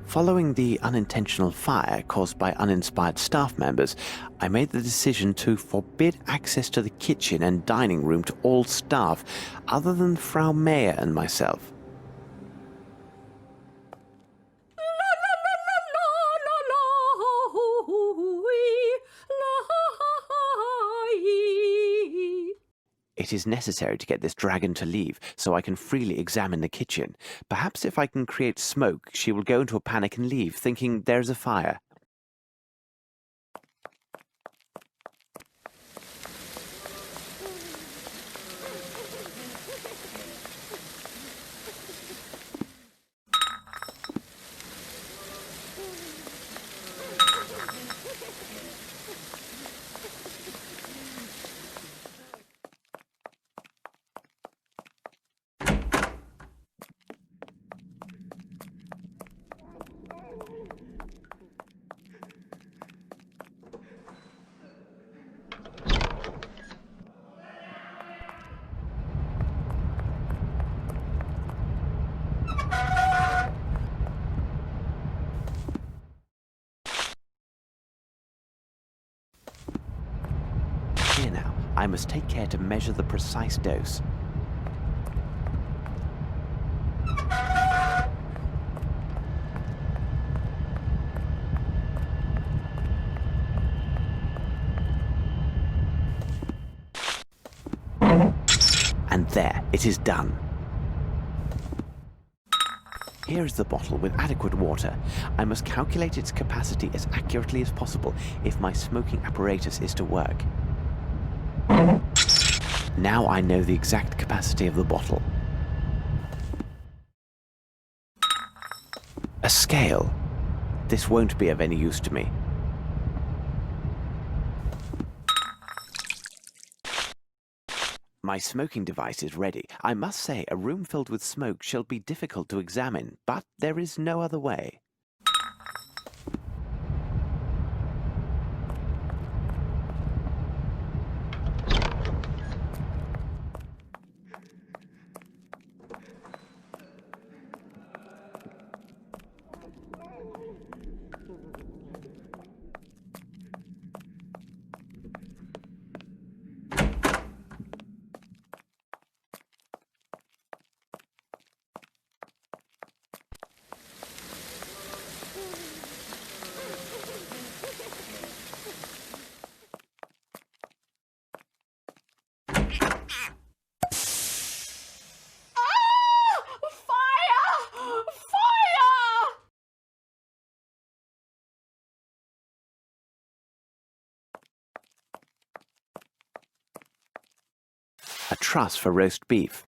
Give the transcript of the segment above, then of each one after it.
Following the unintentional fire caused by uninspired staff members, I made the decision to forbid access to the kitchen and dining room to all staff other than Frau Mayer and myself. It is necessary to get this dragon to leave, so I can freely examine the kitchen. Perhaps if I can create smoke, she will go into a panic and leave, thinking there's a fire. Here now, I must take care to measure the precise dose. And there, it is done. Here is the bottle with adequate water. I must calculate its capacity as accurately as possible if my smoking apparatus is to work. Now I know the exact capacity of the bottle. A scale. This won't be of any use to me. My smoking device is ready. I must say, a room filled with smoke shall be difficult to examine, but there is no other way. A truss for roast beef.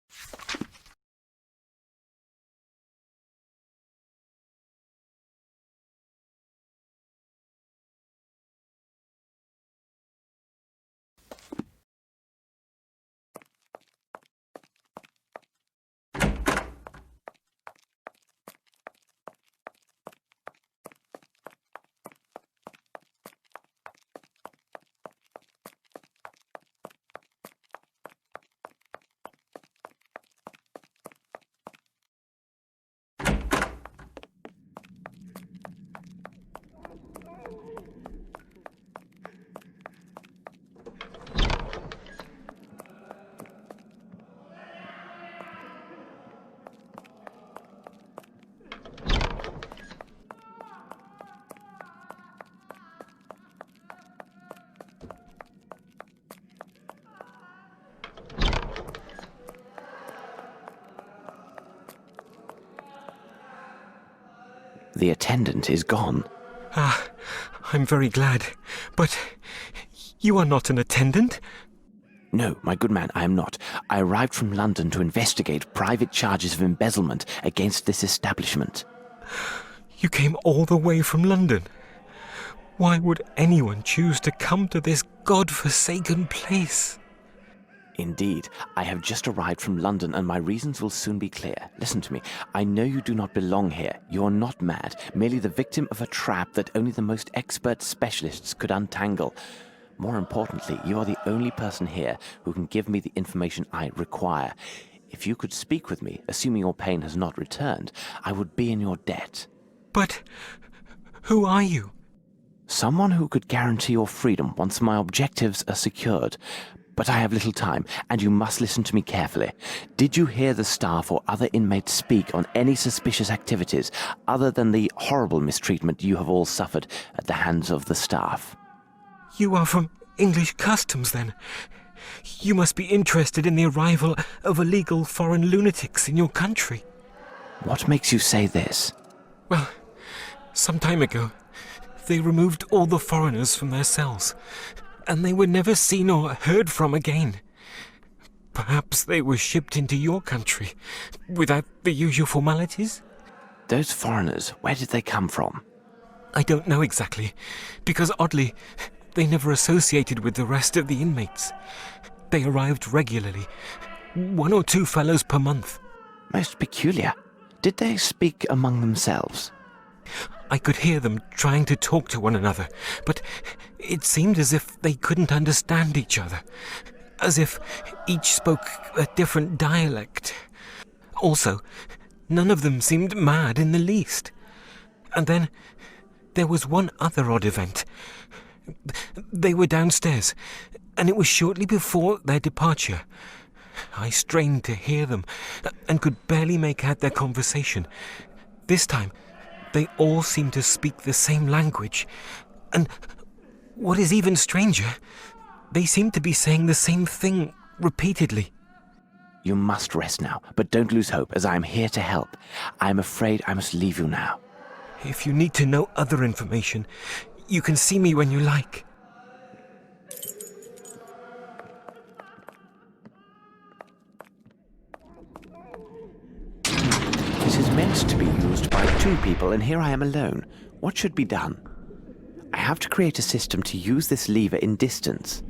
The attendant is gone. Ah, I'm very glad. But you are not an attendant? No, my good man, I am not. I arrived from London to investigate private charges of embezzlement against this establishment. You came all the way from London? Why would anyone choose to come to this God-forsaken place? Indeed, I have just arrived from London and my reasons will soon be clear. Listen to me. I know you do not belong here. You are not mad, merely the victim of a trap that only the most expert specialists could untangle. More importantly, you are the only person here who can give me the information I require. If you could speak with me, assuming your pain has not returned, I would be in your debt. But who are you? Someone who could guarantee your freedom once my objectives are secured. But I have little time, and you must listen to me carefully. Did you hear the staff or other inmates speak on any suspicious activities other than the horrible mistreatment you have all suffered at the hands of the staff? You are from English customs, then. You must be interested in the arrival of illegal foreign lunatics in your country. What makes you say this? Well, some time ago, they removed all the foreigners from their cells, and they were never seen or heard from again. Perhaps they were shipped into your country without the usual formalities? Those foreigners, where did they come from? I don't know exactly, because oddly, they never associated with the rest of the inmates. They arrived regularly, 1 or 2 fellows per month. Most peculiar. Did they speak among themselves? I could hear them trying to talk to one another, but it seemed as if they couldn't understand each other, as if each spoke a different dialect. Also, none of them seemed mad in the least. And then there was one other odd event. They were downstairs, and it was shortly before their departure. I strained to hear them, and could barely make out their conversation. This time, they all seemed to speak the same language, and what is even stranger, they seemed to be saying the same thing repeatedly. You must rest now, but don't lose hope, as I am here to help. I am afraid I must leave you now. If you need to know other information, you can see me when you like. This is meant to be used by 2 people, and here I am alone. What should be done? I have to create a system to use this lever in distance.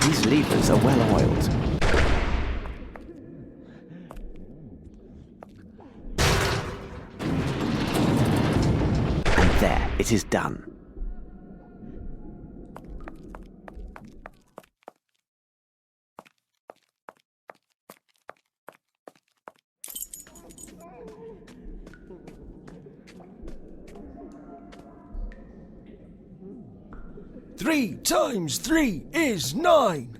These levers are well oiled. And there, it is done. Three times 3 is 9.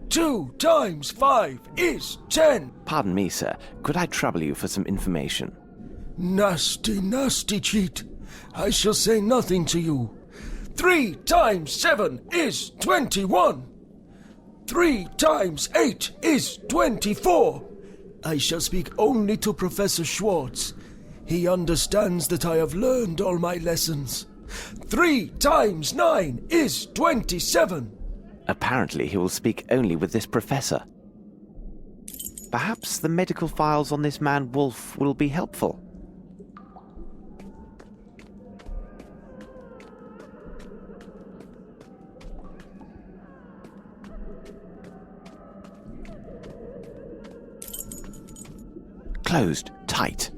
2 times 5 is 10. Pardon me, sir. Could I trouble you for some information? Nasty, nasty cheat. I shall say nothing to you. 3 times 7 is 21. 3 times 8 is 24. I shall speak only to Professor Schwartz. He understands that I have learned all my lessons. 3 times 9 is 27. Apparently he will speak only with this professor. Perhaps the medical files on this man Wolf will be helpful. Closed, tight.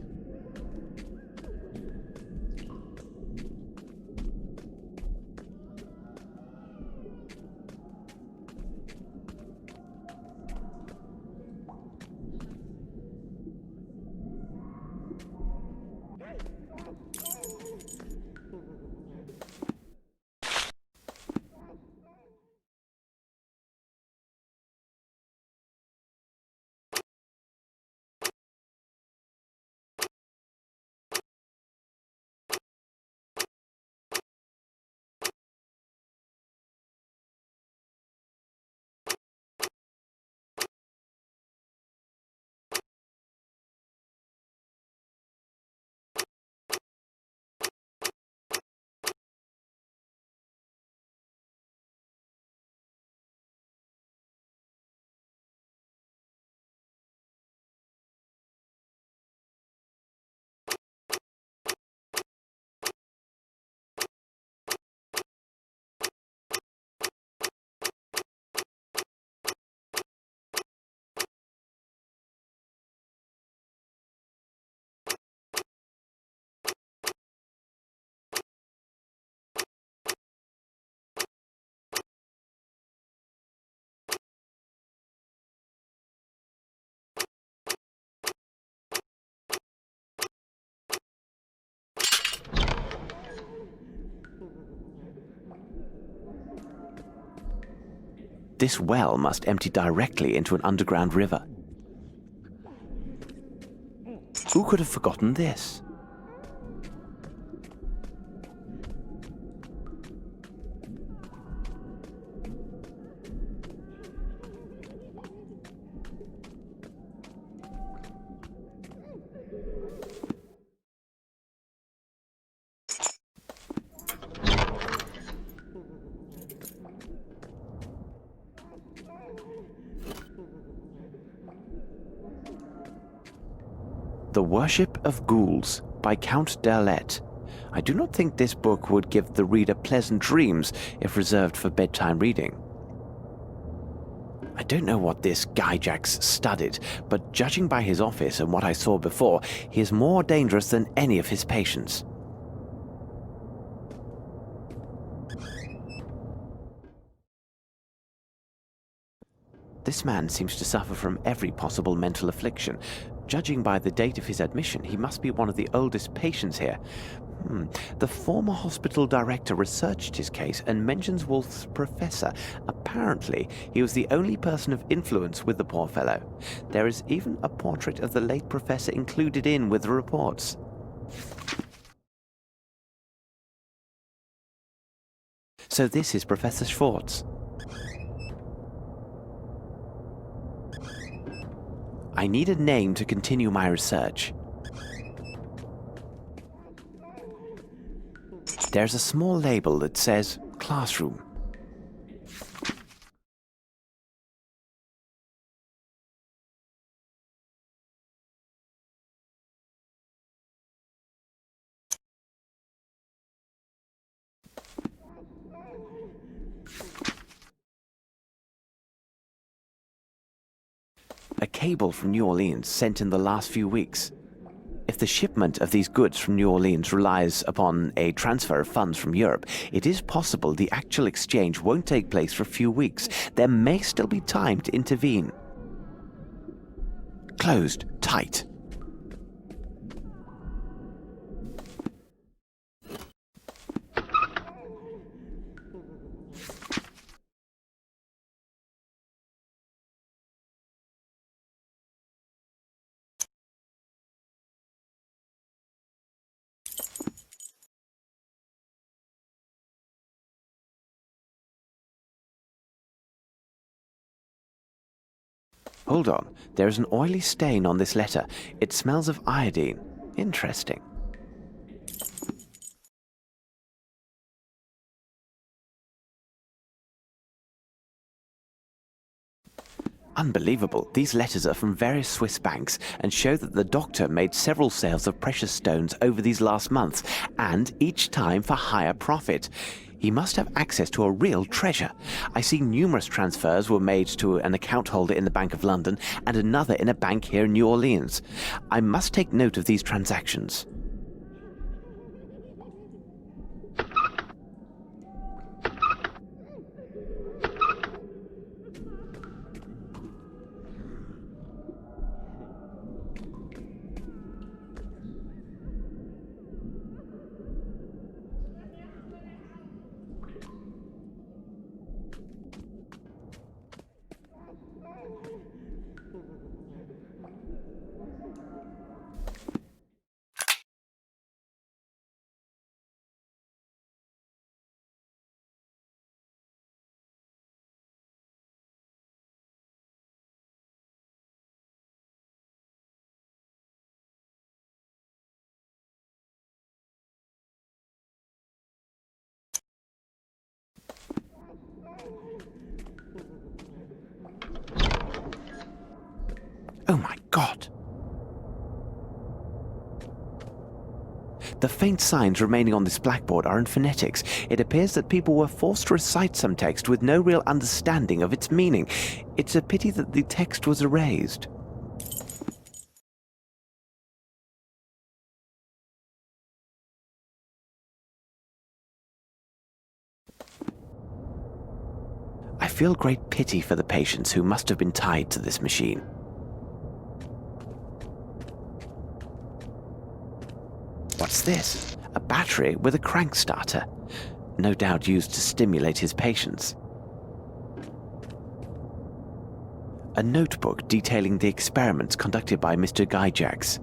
This well must empty directly into an underground river. Who could have forgotten this? The Worship of Ghouls by Count d'Erlette. I do not think this book would give the reader pleasant dreams if reserved for bedtime reading. I don't know what this Gygax studied, but judging by his office and what I saw before, he is more dangerous than any of his patients. This man seems to suffer from every possible mental affliction. Judging by the date of his admission, he must be one of the oldest patients here. The former hospital director researched his case and mentions Wolf's professor. Apparently, he was the only person of influence with the poor fellow. There is even a portrait of the late professor included in with the reports. So this is Professor Schwartz. I need a name to continue my research. There's a small label that says classroom. A cable from New Orleans sent in the last few weeks. If the shipment of these goods from New Orleans relies upon a transfer of funds from Europe, it is possible the actual exchange won't take place for a few weeks. There may still be time to intervene. Closed tight. Hold on, there is an oily stain on this letter. It smells of iodine. Interesting. Unbelievable. These letters are from various Swiss banks and show that the doctor made several sales of precious stones over these last months, and each time for higher profit. He must have access to a real treasure. I see numerous transfers were made to an account holder in the Bank of London and another in a bank here in New Orleans. I must take note of these transactions. Oh my God! The faint signs remaining on this blackboard are in phonetics. It appears that people were forced to recite some text with no real understanding of its meaning. It's a pity that the text was erased. I feel great pity for the patients who must have been tied to this machine. What's this? A battery with a crank starter. No doubt used to stimulate his patients. A notebook detailing the experiments conducted by Mr. Gyjax.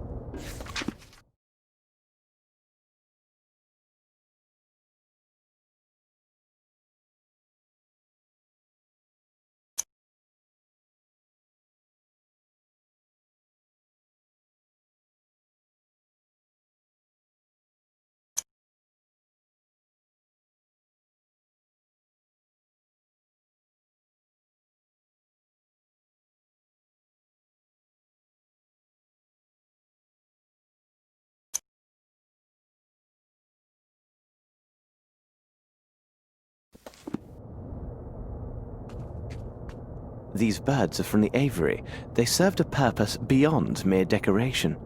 These birds are from the aviary. They served a purpose beyond mere decoration.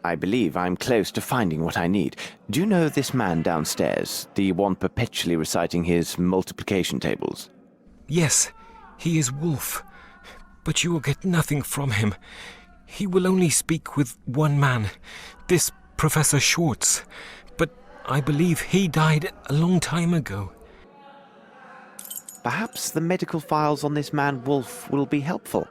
I believe I'm close to finding what I need. Do you know this man downstairs, the one perpetually reciting his multiplication tables? Yes, he is Wolf, but you will get nothing from him. He will only speak with one man, this Professor Schwartz, but I believe he died a long time ago. Perhaps the medical files on this man Wolf will be helpful.